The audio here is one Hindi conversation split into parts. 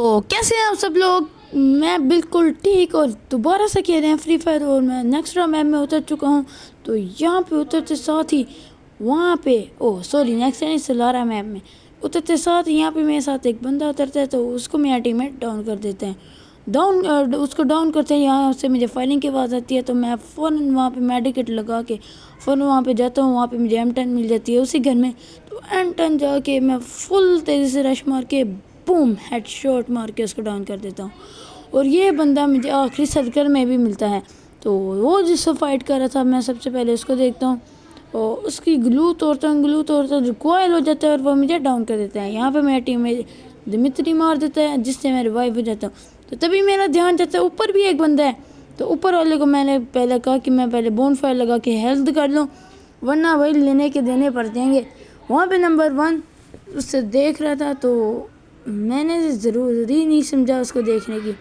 तो कैसे हैं आप सब लोग। मैं बिल्कुल ठीक और दोबारा से खेल रहे हैं फ्री फायर और मैं नेक्स्ट मैप में उतर चुका हूँ। तो यहाँ पे उतरते साथ ही वहाँ पे नेक्स्ट नहीं सलारा मैप में उतरते साथ यहाँ पे मेरे साथ एक बंदा उतरता है तो उसको मेरा टीममेट डाउन कर देते हैं। उसको डाउन करते हैं, यहाँ से मुझे फायरिंग की आवाज़ आती है तो मैं फ़ौरन वहाँ पे मेडिकेट लगा के फ़ौरन वहाँ पे जाता हूँ। वहाँ पे मुझे M10 मिल जाती है उसी घर में। तो M10 जाके मैं फुल तेज़ी से रश मार के बूम हेडशॉट मार के उसको डाउन कर देता हूँ। और ये बंदा मुझे आखिरी सर्कल में भी मिलता है। तो वो जिससे फाइट कर रहा था मैं सबसे पहले उसको देखता हूँ और उसकी ग्लू तोड़ता रिकॉयल हो जाता है और वो मुझे डाउन कर देता है। यहाँ पे मेरी टीम में दिमित्री मार देता है जिससे मैं रिवाइव हो जाता हूँ। तो तभी मेरा ध्यान जाता है ऊपर भी एक बंदा है। तो ऊपर वाले को मैंने पहले कहा कि मैं पहले बोनफायर लगा के हेल्थ कर लूँ वरना भाई लेने के देने पड़ जाएंगे। वहाँ पे नंबर 1 उससे देख रहा था तो मैंने ज़रूरी नहीं समझा उसको देखने की।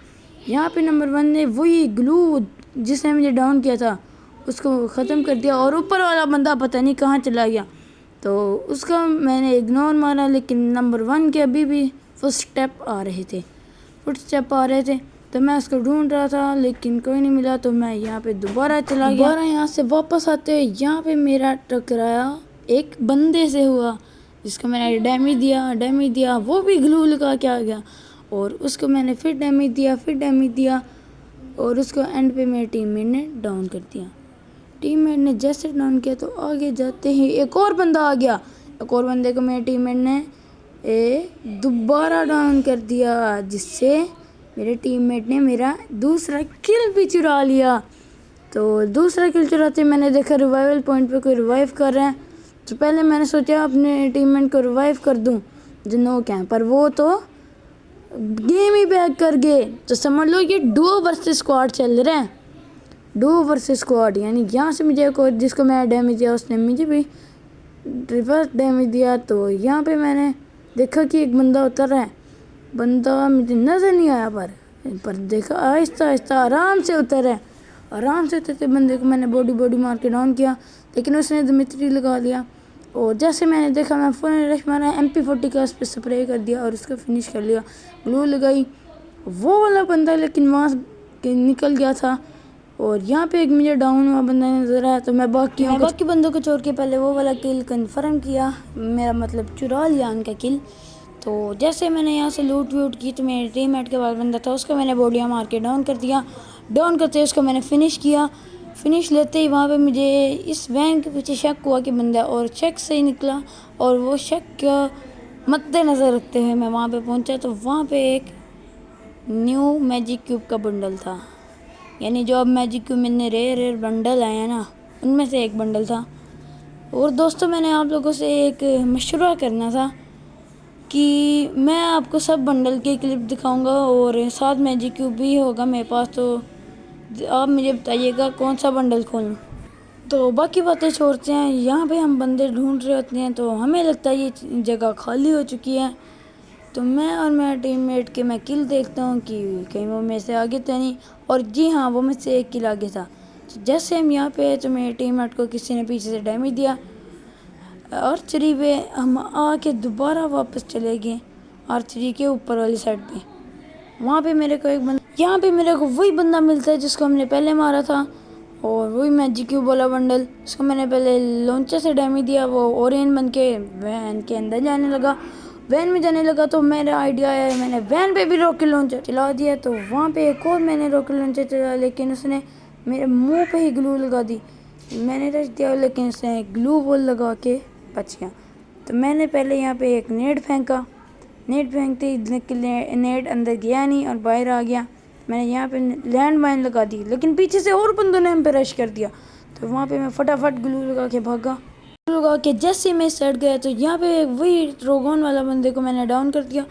यहाँ पे नंबर 1 ने वही ग्लू जिसने मुझे डाउन किया था उसको ख़त्म कर दिया और ऊपर वाला बंदा पता नहीं कहाँ चला गया। तो उसका मैंने इग्नोर मारा लेकिन नंबर 1 के अभी भी फुटस्टेप आ रहे थे तो मैं उसको ढूंढ रहा था लेकिन कोई नहीं मिला। तो मैं यहाँ पे दोबारा चला गया। यहाँ से वापस आते हुए यहाँ पे मेरा टकराया एक बंदे से हुआ जिसको मैंने डैमेज दिया वो भी ग्लू लगा के आ गया और उसको मैंने फिर डैमेज दिया और उसको एंड पे मेरे टीममेट ने डाउन कर दिया। टीममेट ने जैसे डाउन किया तो आगे जाते ही एक और बंदा आ गया। एक और बंदे को मेरे टीममेट ने दोबारा डाउन कर दिया जिससे मेरे टीममेट ने मेरा दूसरा किल भी चुरा लिया। तो दूसरा किल चुराते मैंने देखा रिवाइवल पॉइंट पे कोई रिवाइव कर रहा है। तो पहले मैंने सोचा अपने टीममेट को रिवाइव कर दूं जो नोक है, पर वो तो गेम ही बैक कर गए। तो समझ लो ये डुओ वर्सेस स्क्वाड चल रहा है। डुओ वर्सेस स्क्वाड यानी यहाँ से मुझे कोई जिसको मैं डैमेज दिया उसने मुझे भी रिवर्स डैमेज दिया। तो यहाँ पे मैंने देखा कि एक बंदा उतर रहा है। बंदा मुझे नज़र नहीं आया पर देखा आहिस्ता आराम से उतर है। आराम से उतरते बंदे को मैंने बॉडी मार के डाउन किया लेकिन उसने दिमित्री लगा लिया। और जैसे मैंने देखा मैं फ़ौरन रश मारा MP40 का उस पर स्प्रे कर दिया और उसको फिनिश कर लिया। ग्लू लगाई वो वाला बंदा लेकिन वहाँ निकल गया था। और यहाँ पे एक मुझे डाउन हुआ बंदा नज़र आया तो मैं बाकी बंदों को छोड़ के पहले वो वाला किल कंफर्म किया, मेरा मतलब चुरा लिया उनका किल। तो जैसे मैंने यहाँ से लूट की तो मेरे टीममेट के पास बंदा था उसको मैंने बॉडियाँ मार के डाउन कर दिया। डाउन करते उसको मैंने फिनिश लेते ही वहाँ पे मुझे इस वैन के पीछे शक हुआ कि बंदा और शक से ही निकला और वो शक का मद्देनज़र रखते हुए मैं वहाँ पे पहुँचा। तो वहाँ पे एक न्यू मैजिक क्यूब का बंडल था, यानी जो अब मैजिक क्यूब में रेयर बंडल आए हैं ना उनमें से एक बंडल था। और दोस्तों मैंने आप लोगों से एक मशवरा करना था कि मैं आपको सब बंडल के क्लिप दिखाऊंगा और साथ मैजिक क्यूब भी होगा मेरे पास। तो आप मुझे बताइएगा कौन सा बंडल खोलूं। तो बाकी बातें छोड़ते हैं। यहाँ पे हम बंदे ढूंढ रहे होते हैं तो हमें लगता है ये जगह खाली हो चुकी है। तो मैं और मेरा टीममेट के मैं किल देखता हूँ कि कहीं वो मेरे से आगे तो नहीं। और जी हाँ वो मुझसे एक किल आगे था। तो जैसे हम यहाँ पे तो मेरे टीममेट को किसी ने पीछे से डैमेज दिया। आर्चरी पे हम आके दोबारा वापस चले गए आर्चरी के ऊपर वाली साइड पे। वहाँ पे मेरे को यहाँ पे मेरे को वही बंदा मिलता है जिसको हमने पहले मारा था और वही मैजिक क्यूब वाला बंडल। उसको मैंने पहले लॉन्चर से डैमेज दिया, वो ओरेन बन के वैन के अंदर वैन में जाने लगा। तो मेरा आइडिया आया मैंने वैन पे भी रॉकेट लॉन्चर चला दिया। तो वहाँ पे एक और मैंने रॉकेट लॉन्चर चला लेकिन उसने मेरे मुंह पे ही ग्लू लगा दी। मैंने रच दिया लेकिन उसने ग्लू वॉल लगा के बच गया। तो मैंने पहले यहाँ पे एक नेट फेंकते नेट अंदर गया नहीं और बाहर आ गया। मैंने यहाँ पे लैंड माइन लगा दी लेकिन पीछे से और बंदों ने हम पे रश कर दिया। तो वहाँ पे मैं फटाफट ग्लू लगा के भागा। लगा के जैसे मैं सड़ गया तो यहाँ पे वही रोगन वाला बंदे को मैंने डाउन कर दिया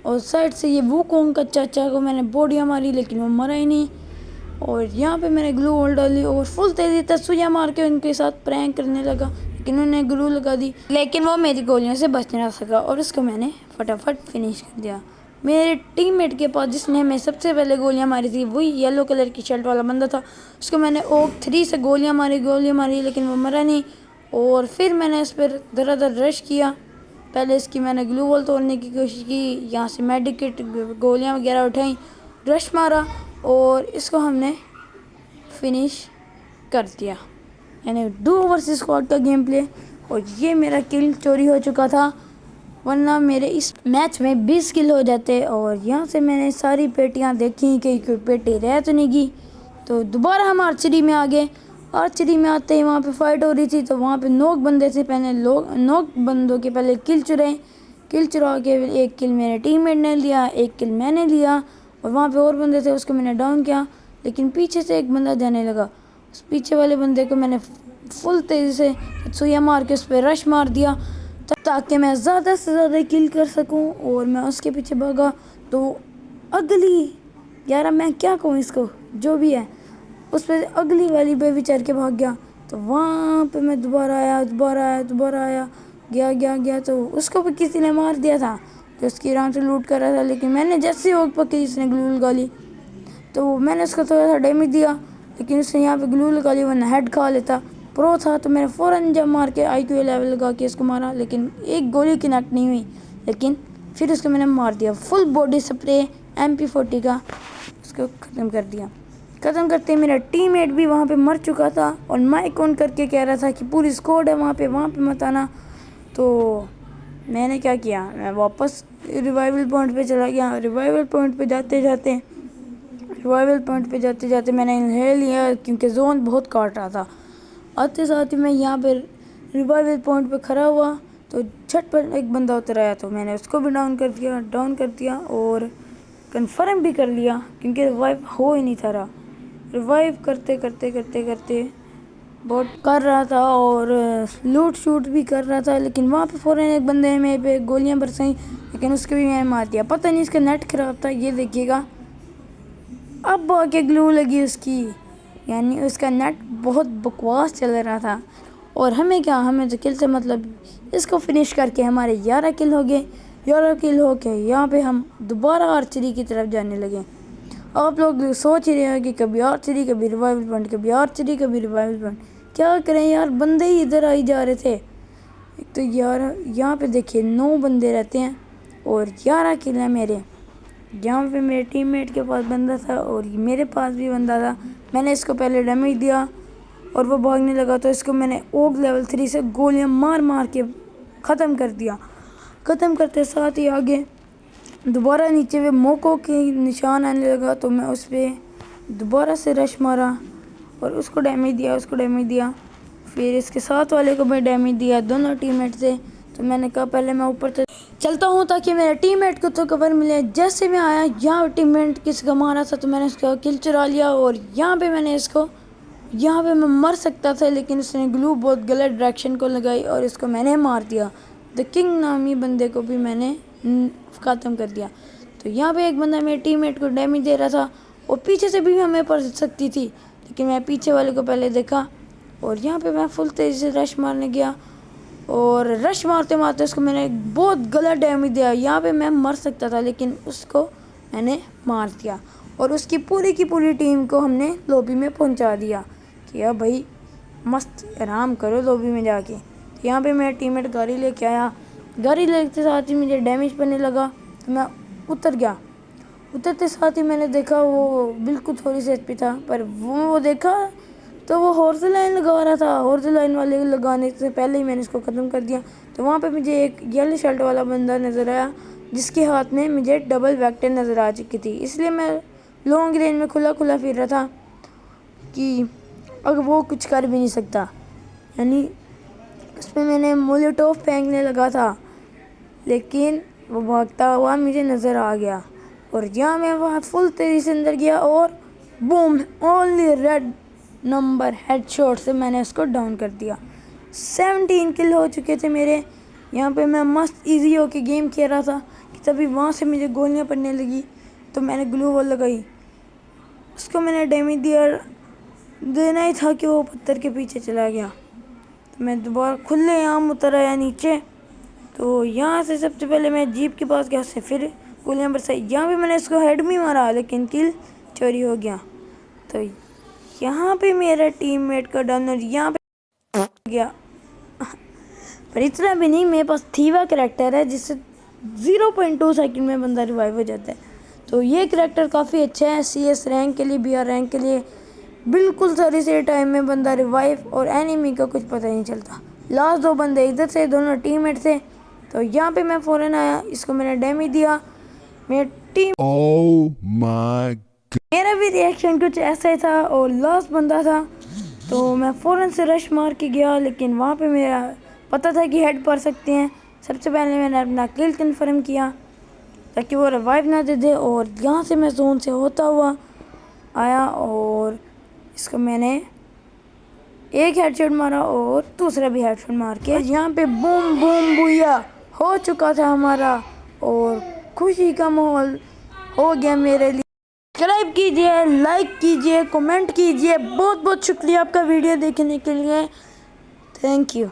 और साइड से ये वुकोंग का चाचा को मैंने बॉडियाँ मारी लेकिन वो मरा ही नहीं। और यहाँ पे मैंने ग्लू वॉल डाली और फुल तेज़ी तस्वीर मार के उनके साथ प्रैंक करने लगा लेकिन उन्होंने ग्लू लगा दी लेकिन वो मेरी गोलियों से बच नहीं सका और उसको मैंने फटाफट फिनिश कर दिया। मेरे टीममेट के पास जिसने हमें सबसे पहले गोलियां मारी थी वही येलो कलर की शर्ट वाला बंदा था। उसको मैंने ओक 3 से गोलियां मारी लेकिन वो मरा नहीं। और फिर मैंने इस पर धड़ाधड़ रश किया पहले इसकी मैंने ग्लू वॉल तोड़ने की कोशिश की, यहाँ से मेडिकेट गोलियां वगैरह उठाई, रश मारा और इसको हमने फिनिश कर दिया। यानी डू वर्सेस स्क्वाड का गेम प्ले। और ये मेरा किल चोरी हो चुका था, वरना मेरे इस मैच में 20 किल हो जाते। और यहाँ से मैंने सारी पेटियाँ देखी कि कोई पेटी रह तो नहीं गई, तो दोबारा हम आर्चरी में आ गए। आर्चरी में आते ही वहाँ पे फाइट हो रही थी, तो वहाँ पे नोक बंदे थे, पहले लोग नोक बंदों के पहले किल चुराए। किल चुरा के एक किल मेरे टीममेट ने लिया, एक किल मैंने लिया, और वहाँ पे और बंदे थे उसको मैंने डाउन किया। लेकिन पीछे से एक बंदा जाने लगा, उस पीछे वाले बंदे को मैंने फुल तेज़ी से सुइया मार के उस पर रश मार दिया ताकि मैं ज़्यादा से ज़्यादा किल कर सकूं। और मैं उसके पीछे भागा तो अगली, यार मैं क्या कहूँ इसको, जो भी है उस पर अगली वाली पे भी चढ़ के भाग गया। तो वहाँ पे मैं दोबारा आया, गया तो उसको भी किसी ने मार दिया था जो उसकी आराम से लूट कर रहा था। लेकिन मैंने जैसे ही पकड़ी इसने ग्लू लगा ली, तो मैंने उसको थोड़ा सा डैमेज दिया, लेकिन उसने यहाँ पे ग्लू लगा ली, वरना हेड खा लेता। प्रो था तो मैंने फ़ौरन जब मार के IQ लेवल लगा के इसको मारा, लेकिन एक गोली कनेक्ट नहीं हुई। लेकिन फिर उसको मैंने मार दिया, फुल बॉडी स्प्रे MP40 का उसको ख़त्म कर दिया। ख़त्म करते मेरा टीममेट भी वहाँ पे मर चुका था, और माइक ऑन करके कह रहा था कि पूरी स्क्वाड है वहाँ पे मत आना। तो मैंने क्या किया, मैं वापस रिवाइवल पॉइंट पे चला गया। रिवाइवल पॉइंट पे जाते जाते मैंने इन्हेल लिया, क्योंकि जोन बहुत काट रहा था। आते साथ ही मैं यहाँ पे रिवाइवल पॉइंट पे खड़ा हुआ, तो झट पर एक बंदा उतर आया, तो मैंने उसको भी डाउन कर दिया और कंफर्म भी कर लिया, क्योंकि रिवाइव हो ही नहीं था रहा। रिवाइव करते बहुत कर रहा था और लूट शूट भी कर रहा था, लेकिन वहाँ पे फ़ौरन एक बंदे ने मेरे पे गोलियां बरसाई, लेकिन उसको भी मैंने मार दिया। पता नहीं इसका नेट ख़राब था, ये देखिएगा अब आके ग्लू लगी उसकी, यानी उसका नेट बहुत बकवास चल रहा था। और हमें तो किल से मतलब, इसको फिनिश करके हमारे 11 किल हो गए। 11 किल हो के यहाँ पे हम दोबारा आर्चरी की तरफ जाने लगे। आप लोग सोच ही रहे हो कि कभी आर्चरी, कभी रिवाइवल पॉइंट, कभी आर्चरी, कभी रिवाइवल पॉइंट, क्या करें यार, बंदे ही इधर आई जा रहे थे। एक तो यार यहाँ पे देखिए 9 बंदे रहते हैं और 11 किल हैं मेरे। जहाँ पे मेरे टीममेट के पास बंदा था और मेरे पास भी बंदा था। मैंने इसको पहले डैमेज दिया और वो भागने लगा, तो इसको मैंने ओग लेवल 3 से गोलियां मार के ख़त्म कर दिया। ख़त्म करते साथ ही आगे दोबारा नीचे पे मोको के निशान आने लगा, तो मैं उस पर दोबारा से रश मारा और उसको डैमेज दिया। फिर इसके साथ वाले को मैं डैमेज दिया, दोनों टीममेट से। तो मैंने कहा पहले मैं ऊपर चलता हूँ ताकि मेरे टीममेट को तो कवर मिले। जैसे मैं आया यहाँ टीममेट किसी का मारा था, तो मैंने उसका किल चुरा लिया और यहाँ पे मैं मर सकता था, लेकिन उसने ग्लू बहुत गलत डायरेक्शन को लगाई और इसको मैंने मार दिया। द किंग नामी बंदे को भी मैंने ख़त्म कर दिया। तो यहाँ पे एक बंदा मेरे टीममेट को डैमेज दे रहा था और पीछे से भी हमें पड़ सकती थी, लेकिन मैं पीछे वाले को पहले देखा और यहाँ पे मैं फुल तेज़ी से रश मारने गया और रश मारते उसको मैंने बहुत गलत डैमेज दिया। यहाँ पे मैं मर सकता था, लेकिन उसको मैंने मार दिया और उसकी पूरी की पूरी टीम को हमने लॉबी में पहुँचा दिया कि अब भाई मस्त आराम करो लॉबी में जाके। तो यहाँ पे मेरा टीममेट गाड़ी लेके आया, गाड़ी लेते साथ ही मुझे डैमेज पड़ने लगा, तो मैं उतर गया। उतरते साथ ही मैंने देखा वो बिल्कुल थोड़ी सी HP था, पर वो देखा तो वो हॉर्स लाइन लगा रहा था। हॉर्स लाइन वाले लगाने से पहले ही मैंने इसको ख़त्म कर दिया। तो वहाँ पे मुझे एक येलो शर्ट वाला बंदा नज़र आया, जिसके हाथ में मुझे डबल वेक्टर नज़र आ चुकी थी, इसलिए मैं लॉन्ग रेंज में खुला फिर रहा था कि अब वो कुछ कर भी नहीं सकता। यानी उसमें मैंने मोलोटोव फेंकने लगा था, लेकिन वो भागता हुआ मुझे नज़र आ गया और यहाँ मैं वहाँ फुल तेज़ी से अंदर गया और boom, only red number headshot से मैंने उसको डाउन कर दिया। 17 किल हो चुके थे मेरे। यहाँ पे मैं मस्त इजी होके गेम खेल रहा था कि तभी वहाँ से मुझे गोलियाँ पड़ने लगी, तो मैंने ग्लू वॉल लगाई, उसको मैंने डैमेज देना ही था कि वो पत्थर के पीछे चला गया। तो मैं दोबारा खुले आम उतर आया नीचे। तो यहाँ से सबसे पहले मैं जीप के पास गया, उससे फिर गोलियाँ बरसाई। यहाँ पे मैंने इसको हेड में मारा, लेकिन किल चोरी हो गया। तो यहाँ पे मेरा टीममेट का डाउन यहाँ पे गया पर इतना भी नहीं, मेरे पास थीवा करैक्टर है जिससे 0.2 सेकंड में बंदा रिवाइव हो जाता है। तो ये करैक्टर काफ़ी अच्छा है CS रैंक के लिए, BR रैंक के लिए। बिल्कुल सही से टाइम में बंदा रिवाइव, और एनिमी का कुछ पता ही नहीं चलता। लास्ट 2 बंदे इधर से, दोनों टीममेट थे। तो यहाँ पे मैं फ़ौरन आया, इसको मैंने डैमेज दिया। मेरी टीम मेरा भी रिएक्शन कुछ ऐसा ही था, और लास्ट बंदा था तो मैं फ़ौरन से रश मार के गया, लेकिन वहाँ पे मेरा पता था कि हेड पड़ सकते हैं। सबसे पहले मैंने अपना किल कंफर्म किया ताकि वो रिवाइव ना दे दे, और यहाँ से मैं जोन से होता हुआ आया और इसको मैंने एक हेडशॉट मारा और दूसरा भी हेडशॉट मार के यहाँ पे बूम बूम बुया हो चुका था हमारा, और खुशी का माहौल हो गया मेरे लिए। सब्सक्राइब कीजिए, लाइक कीजिए, कमेंट कीजिए। बहुत बहुत शुक्रिया आपका वीडियो देखने के लिए। Thank you.